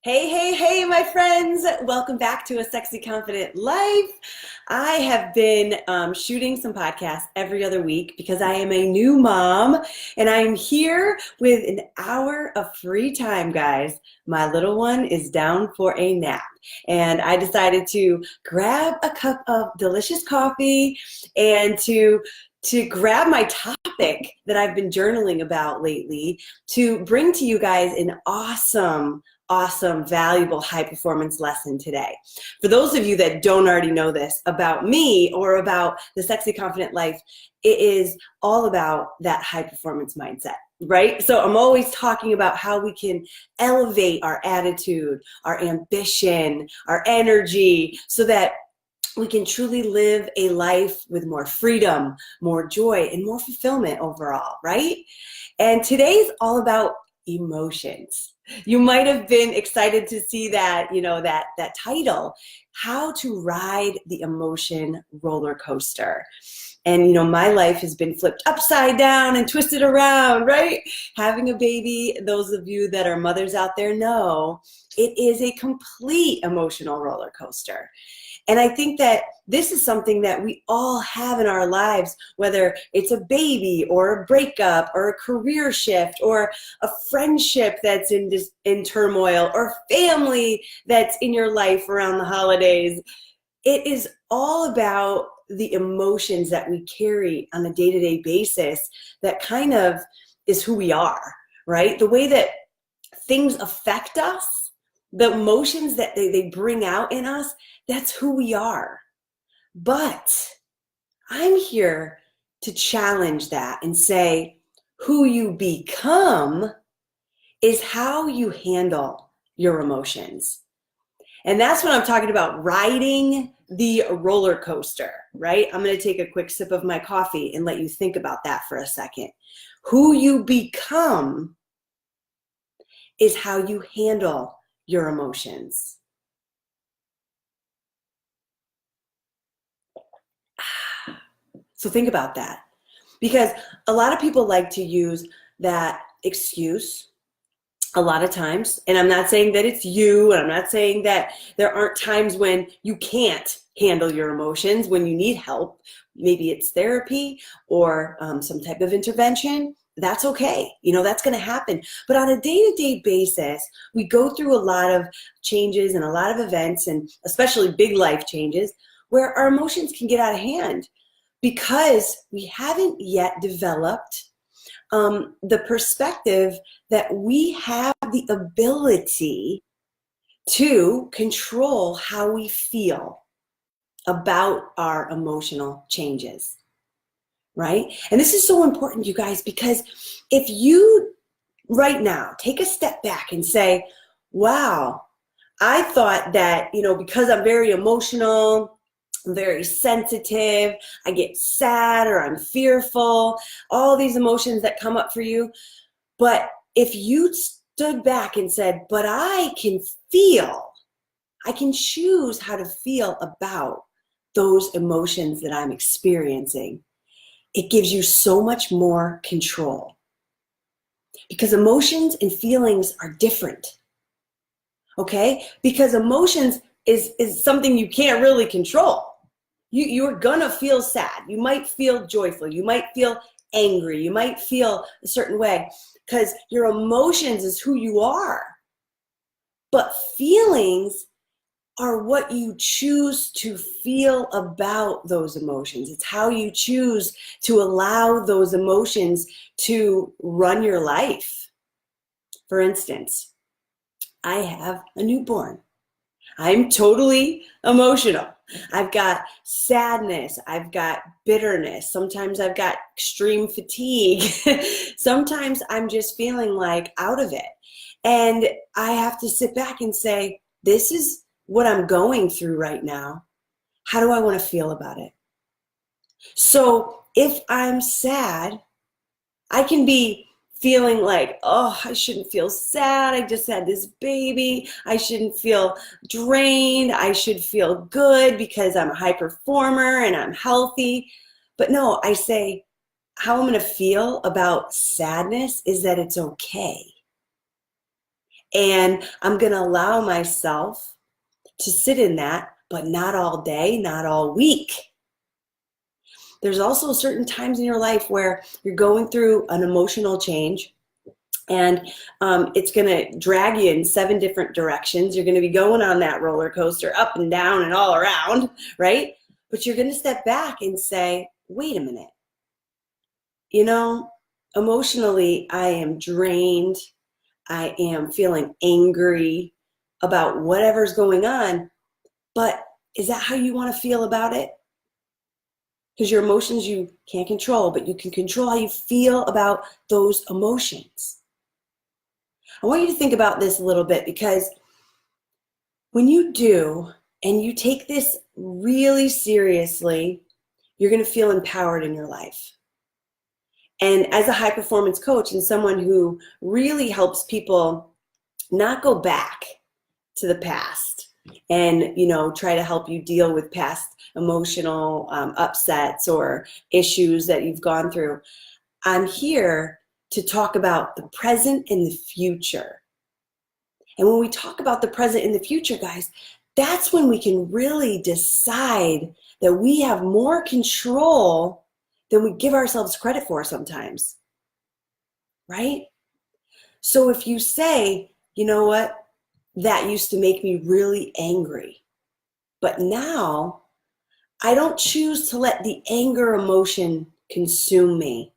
Hey, hey, hey, my friends. Welcome back to A Sexy Confident Life. I have been shooting some podcasts every other week because I am a new mom and I'm here with an hour of free time, guys. My little one is down for a nap and I decided to grab a cup of delicious coffee and to grab my topic that I've been journaling about lately to bring to you guys an awesome, valuable high performance lesson today. For those of you that don't already know this about me or about the Sexy Confident Life, it is all about that high performance mindset, right? So I'm always talking about how we can elevate our attitude, our ambition, our energy, so that we can truly live a life with more freedom, more joy, and more fulfillment overall, right? And today's all about emotions. You might have been excited to see that, that title, How to Ride the Emotion Roller Coaster. And, my life has been flipped upside down and twisted around, right? Having a baby, those of you that are mothers out there know, it is a complete emotional roller coaster. And I think that this is something that we all have in our lives, whether it's a baby or a breakup or a career shift or a friendship that's in turmoil or family that's in your life around the holidays. It is all about the emotions that we carry on a day-to-day basis that kind of is who we are, right? The way that things affect us, the emotions that they bring out in us, that's who we are. But I'm here to challenge that and say who you become is how you handle your emotions. And that's what I'm talking about, riding the roller coaster, right? I'm going to take a quick sip of my coffee and let you think about that for a second. Who you become is how you handle your emotions. So think about that, because a lot of people like to use that excuse a lot of times. And I'm not saying that it's you, and I'm not saying that there aren't times when you can't handle your emotions, when you need help. Maybe it's therapy or some type of intervention. That's okay. That's going to happen. But on a day-to-day basis, we go through a lot of changes and a lot of events, and especially big life changes, where our emotions can get out of hand because we haven't yet developed the perspective that we have the ability to control how we feel about our emotional changes, right? And this is so important, you guys, because if you right now take a step back and say, wow, I thought that, because I'm very emotional, I'm very sensitive, I get sad or I'm fearful, all these emotions that come up for you. But if you stood back and said, but I can choose how to feel about those emotions that I'm experiencing, it gives you so much more control. Because emotions and feelings are different, okay? Because emotions is something you can't really control. You're gonna feel sad. You might feel joyful. You might feel angry. You might feel a certain way because your emotions is who you are. But feelings are what you choose to feel about those emotions. It's how you choose to allow those emotions to run your life. For instance, I have a newborn. I'm totally emotional. I've got sadness. I've got bitterness. Sometimes I've got extreme fatigue. Sometimes I'm just feeling like out of it. And I have to sit back and say, this is what I'm going through right now. How do I want to feel about it? So if I'm sad, I can be feeling like, oh, I shouldn't feel sad. I just had this baby. I shouldn't feel drained. I should feel good because I'm a high performer and I'm healthy. But no, I say, how I'm going to feel about sadness is that it's okay. And I'm going to allow myself to sit in that, but not all day, not all week. There's also certain times in your life where you're going through an emotional change, and it's going to drag you in 7 different directions. You're going to be going on that roller coaster up and down and all around, right? But you're going to step back and say, wait a minute. You know, emotionally, I am drained. I am feeling angry about whatever's going on. But is that how you want to feel about it? Because your emotions you can't control, but you can control how you feel about those emotions. I want you to think about this a little bit, because when you do and you take this really seriously, you're going to feel empowered in your life. And as a high performance coach and someone who really helps people not go back to the past and, try to help you deal with past emotional upsets or issues that you've gone through, I'm here to talk about the present and the future. And when we talk about the present and the future, guys, that's when we can really decide that we have more control than we give ourselves credit for sometimes, right? So if you say, you know what, that used to make me really angry, but now I don't choose to let the anger emotion consume me.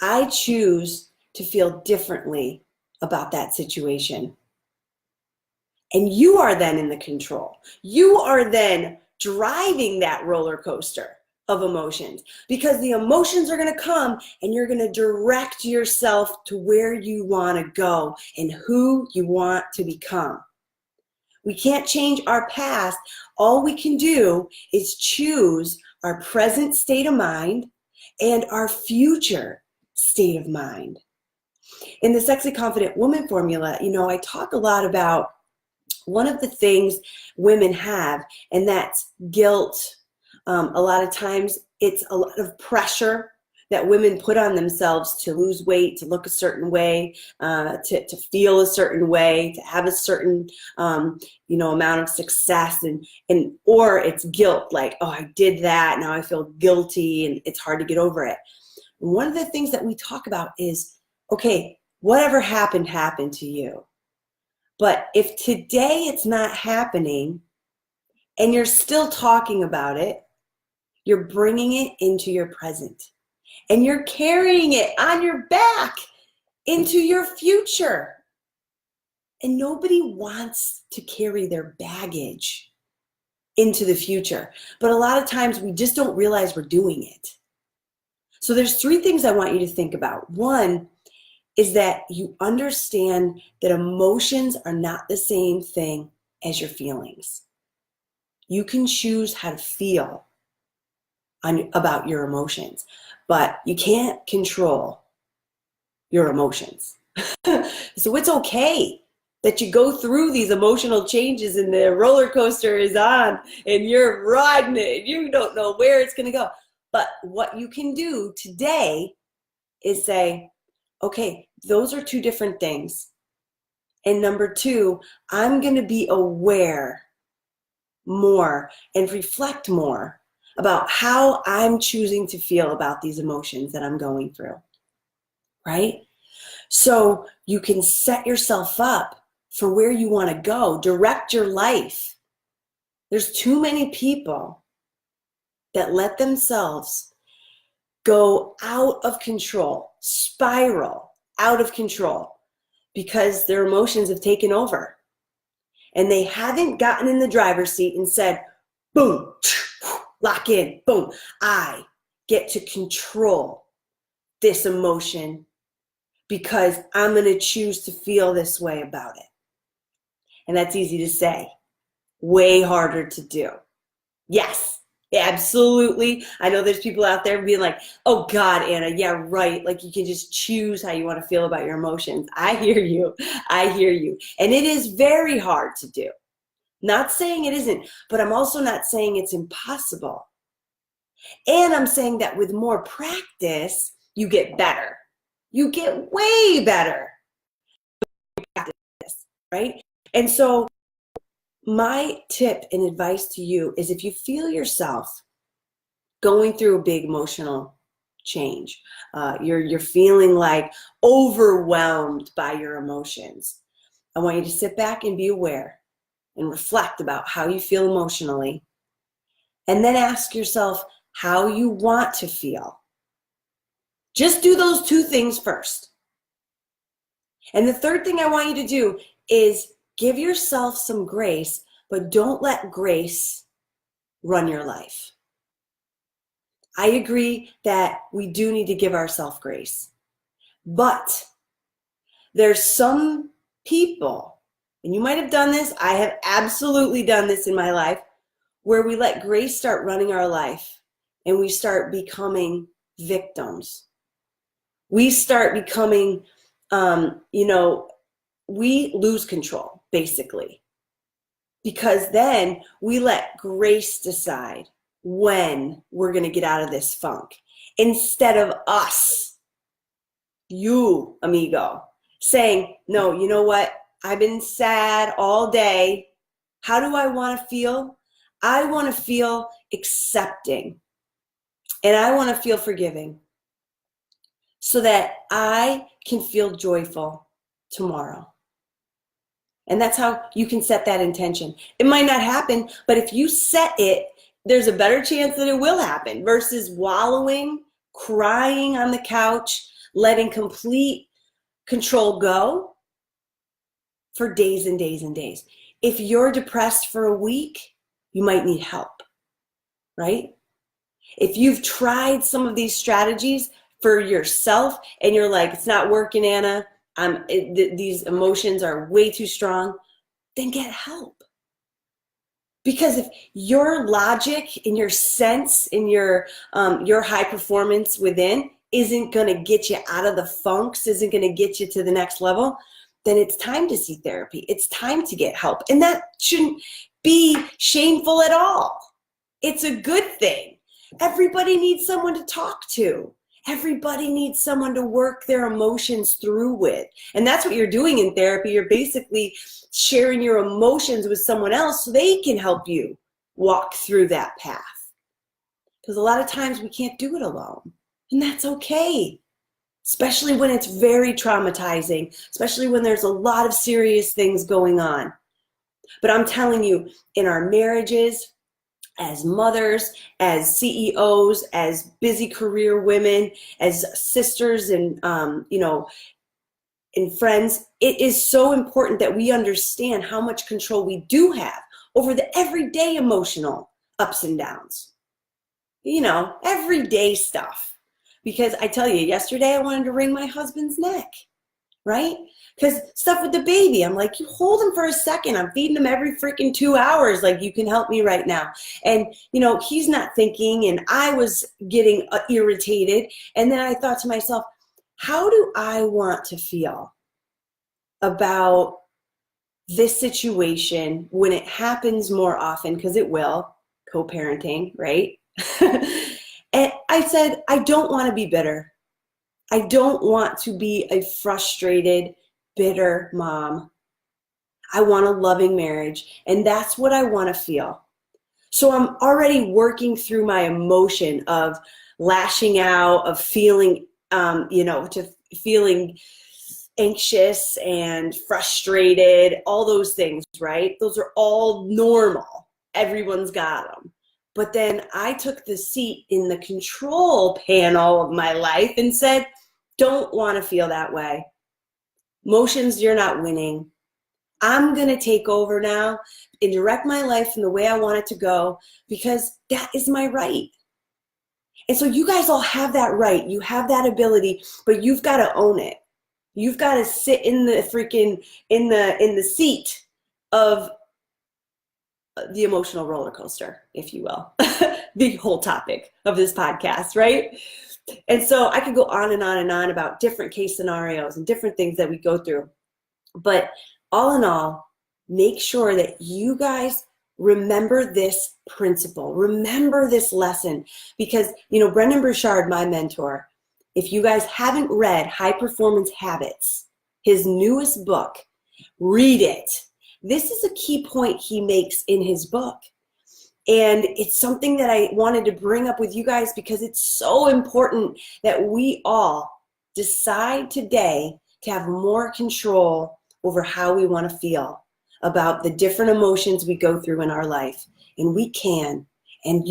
I choose to feel differently about that situation. And you are then in the control. You are then driving that roller coaster of emotions, because the emotions are going to come and you're going to direct yourself to where you want to go and who you want to become. We can't change our past. All we can do is choose our present state of mind and our future state of mind. In the Sexy Confident Woman formula, I talk a lot about one of the things women have, and that's guilt. A lot of times it's a lot of pressure that women put on themselves to lose weight, to look a certain way, to feel a certain way, to have a certain amount of success, and or it's guilt, like, oh, I did that, now I feel guilty, and it's hard to get over it. And one of the things that we talk about is, okay, whatever happened to you. But if today it's not happening and you're still talking about it, you're bringing it into your present and you're carrying it on your back into your future. And nobody wants to carry their baggage into the future. But a lot of times we just don't realize we're doing it. So there's 3 things I want you to think about. One is that you understand that emotions are not the same thing as your feelings. You can choose how to feel about your emotions, but you can't control your emotions. So it's okay that you go through these emotional changes and the roller coaster is on and you're riding it. You don't know where it's going to go. But what you can do today is say, okay, those are 2 different things. And number 2, I'm going to be aware more and reflect more about how I'm choosing to feel about these emotions that I'm going through, right? So you can set yourself up for where you want to go, direct your life. There's too many people that let themselves go out of control, spiral out of control, because their emotions have taken over. And they haven't gotten in the driver's seat and said, boom, lock in, boom. I get to control this emotion because I'm going to choose to feel this way about it. And that's easy to say, way harder to do. Yes, absolutely. I know there's people out there being like, oh God, Anna, yeah, right. Like you can just choose how you want to feel about your emotions. I hear you. I hear you. And it is very hard to do. Not saying it isn't, but I'm also not saying it's impossible. And I'm saying that with more practice, you get better. You get way better. right? And so my tip and advice to you is, if you feel yourself going through a big emotional change, you're feeling like overwhelmed by your emotions, I want you to sit back and be aware and reflect about how you feel emotionally, and then ask yourself how you want to feel. Just do those two things first. And the third thing I want you to do is give yourself some grace, but don't let grace run your life. I agree that we do need to give ourselves grace, but there's some people, and you might have done this, I have absolutely done this in my life, where we let grace start running our life and we start becoming victims. We start becoming, we lose control, basically, because then we let grace decide when we're going to get out of this funk, instead of us, you, amigo, saying, no, you know what? I've been sad all day. How do I want to feel? I want to feel accepting, and I want to feel forgiving, so that I can feel joyful tomorrow. And that's how you can set that intention. It might not happen, but if you set it, there's a better chance that it will happen, versus wallowing, crying on the couch, letting complete control go for days and days and days. If you're depressed for a week, you might need help, right? If you've tried some of these strategies for yourself and you're like, it's not working, Anna, these emotions are way too strong, then get help. Because if your logic and your sense and your high performance within isn't going to get you out of the funks, isn't going to get you to the next level, then it's time to see therapy. It's time to get help. And that shouldn't be shameful at all. It's a good thing. Everybody needs someone to talk to. Everybody needs someone to work their emotions through with. And that's what you're doing in therapy. You're basically sharing your emotions with someone else so they can help you walk through that path. Because a lot of times we can't do it alone. And that's okay. Especially when it's very traumatizing, especially when there's a lot of serious things going on. But I'm telling you, in our marriages, as mothers, as CEOs, as busy career women, as sisters and and friends, it is so important that we understand how much control we do have over the everyday emotional ups and downs. Everyday stuff. Because I tell you, yesterday I wanted to wring my husband's neck, right? Because stuff with the baby, I'm like, you hold him for a second. I'm feeding him every freaking 2 hours. Like, you can help me right now. And, he's not thinking, and I was getting irritated. And then I thought to myself, how do I want to feel about this situation when it happens more often? Because it will, co-parenting, right? And I said, I don't want to be bitter. I don't want to be a frustrated, bitter mom. I want a loving marriage, and that's what I want to feel. So I'm already working through my emotion of lashing out, of feeling, feeling anxious and frustrated, all those things, right? Those are all normal. Everyone's got them. But then I took the seat in the control panel of my life and said, don't want to feel that way. Emotions, you're not winning. I'm going to take over now and direct my life in the way I want it to go, because that is my right. And so you guys all have that right. You have that ability, but you've got to own it. You've got to sit in the in the seat of the emotional roller coaster, if you will, the whole topic of this podcast, right? And so I could go on and on and on about different case scenarios and different things that we go through. But all in all, make sure that you guys remember this principle, remember this lesson, because, Brendon Burchard, my mentor, if you guys haven't read High Performance Habits, his newest book, Read it. This is a key point he makes in his book. And it's something that I wanted to bring up with you guys because it's so important that we all decide today to have more control over how we want to feel about the different emotions we go through in our life. And we can. And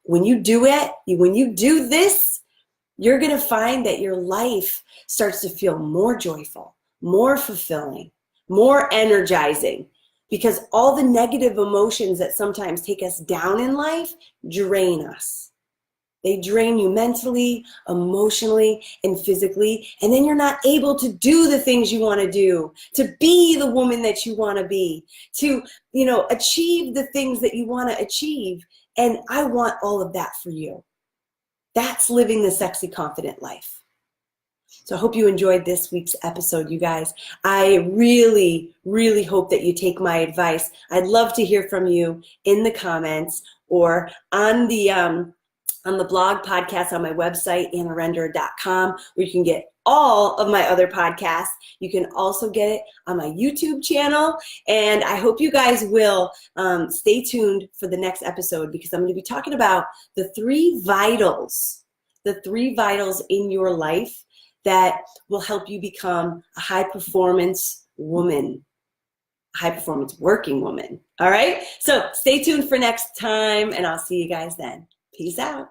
when you do it, when you do this, you're going to find that your life starts to feel more joyful, more fulfilling, more energizing, because all the negative emotions that sometimes take us down in life drain us. They drain you mentally, emotionally, and physically, and then you're not able to do the things you want to do, to be the woman that you want to be, to, achieve the things that you want to achieve. And I want all of that for you. That's living the sexy, confident life. So I hope you enjoyed this week's episode, you guys. I really, really hope that you take my advice. I'd love to hear from you in the comments or on the blog podcast on my website, annarender.com, where you can get all of my other podcasts. You can also get it on my YouTube channel. And I hope you guys will stay tuned for the next episode, because I'm going to be talking about the three vitals in your life that will help you become a high-performance woman, a high-performance working woman. All right? So stay tuned for next time, and I'll see you guys then. Peace out.